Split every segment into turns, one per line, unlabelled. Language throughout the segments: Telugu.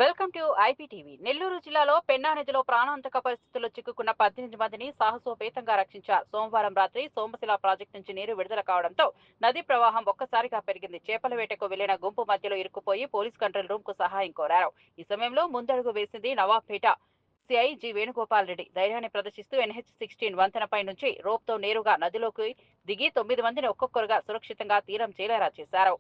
Welcome to IPTV. నెల్లూరు జిల్లాలో పెన్నా నదిలో ప్రాణాంతక పరిస్థితుల్లో చిక్కుకున్న 18 మందిని సాహసోపేతంగా రక్షించారు. సోమవారం రాత్రి సోమశిల ప్రాజెక్టు నుంచి నీరు విడుదల కావడంతో నదీ ప్రవాహం ఒక్కసారిగా పెరిగింది. చేపల వేటకు వెళ్లిన గుంపు మధ్యలో ఇరుక్కుపోయి పోలీస్ కంట్రోల్ రూమ్ కు సహాయం కోరారు. ఈ సమయంలో ముందడుగు వేసింది నవాబ్పేట సిఐ జి వేణుగోపాల్ రెడ్డి. ధైర్యాన్ని ప్రదర్శిస్తూ NH-16 వంతెనపై నుంచి రోప్ తో నేరుగా నదిలోకి దిగి 9 మందిని ఒక్కొక్కరుగా సురక్షితంగా తీరం చేరేలా చేశారు.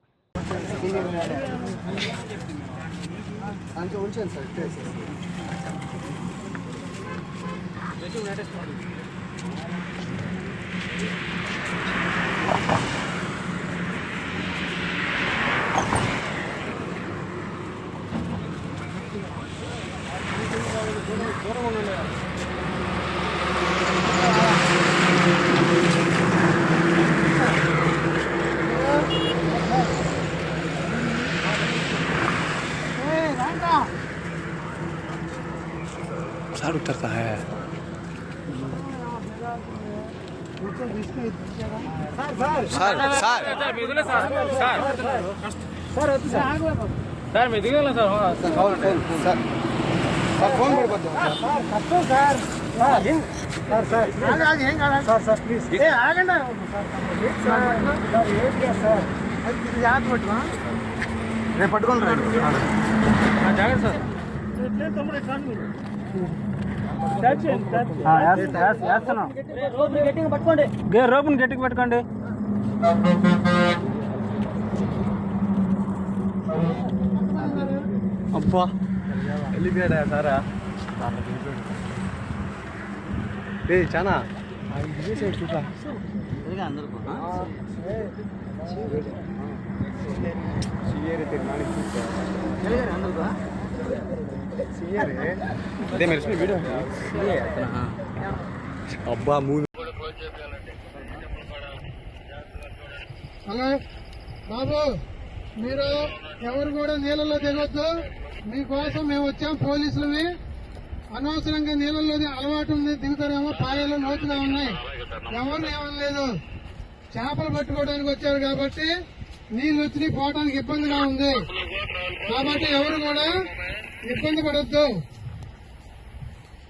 सर उतरता है
రేపు పట్టుకోండి జాగ్రత్త సార్. రోపుని గట్టిగా పట్టుకోండి. అబ్బా వెళ్ళిపోయాడా సారా చాలా అబ్బా మూడు.
హలో బాబు, మీరు ఎవరు కూడా నీళ్ళలో దిగొద్దు. మీకోసం మేము వచ్చాం పోలీసులవి. అనవసరంగా నీళ్ళలో అలవాటు ఉంది, దిగుతారేమో. పాయలు లోతుగా ఉన్నాయి. ఎవరు ఏమనలేదు. చేపలు పట్టుకోవడానికి వచ్చారు కాబట్టి నీళ్లు వచ్చి పోవడానికి ఇబ్బందిగా ఉంది. కాబట్టి ఎవరు కూడా ఇబ్బంది పడొద్దు.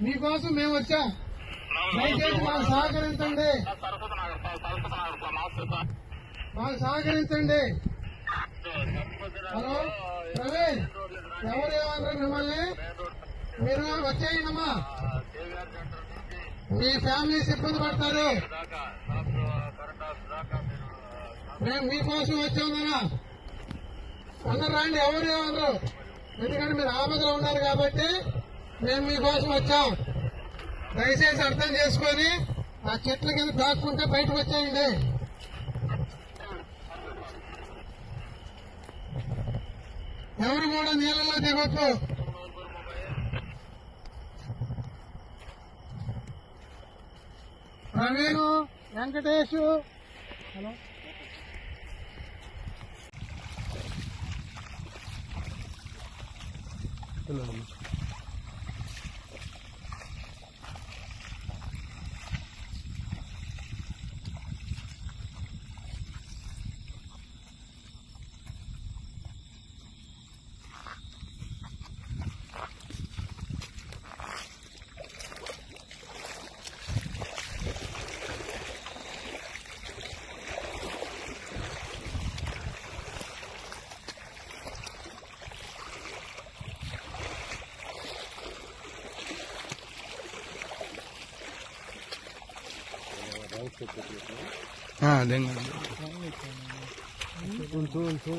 మీకోసం మేము వచ్చాం. దయచేసి మాకు సహకరించండి, మాకు సహకరించండి. హలో ప్రవీణ్, ఎవరు ఏమన్నారు మిమ్మల్ని? మీరు వచ్చేయండమ్మా. మీ ఫ్యామిలీస్ ఇబ్బంది పడతారు. మేము మీకోసం వచ్చామన్నా అందరు రండి. ఎవరు ఏమన్నారు? ఎందుకంటే మీరు ఆపదలో ఉన్నారు కాబట్టి మేము మీకోసం వచ్చాం. దయచేసి అర్థం చేసుకొని ఆ చెట్ల కింద దాక్కుంటే బయటకు వచ్చేయండి. ఎవరు కూడా నీళ్ళలో దిగొచ్చు. ప్రవీణ్, వెంకటేష్, హలో
देंगे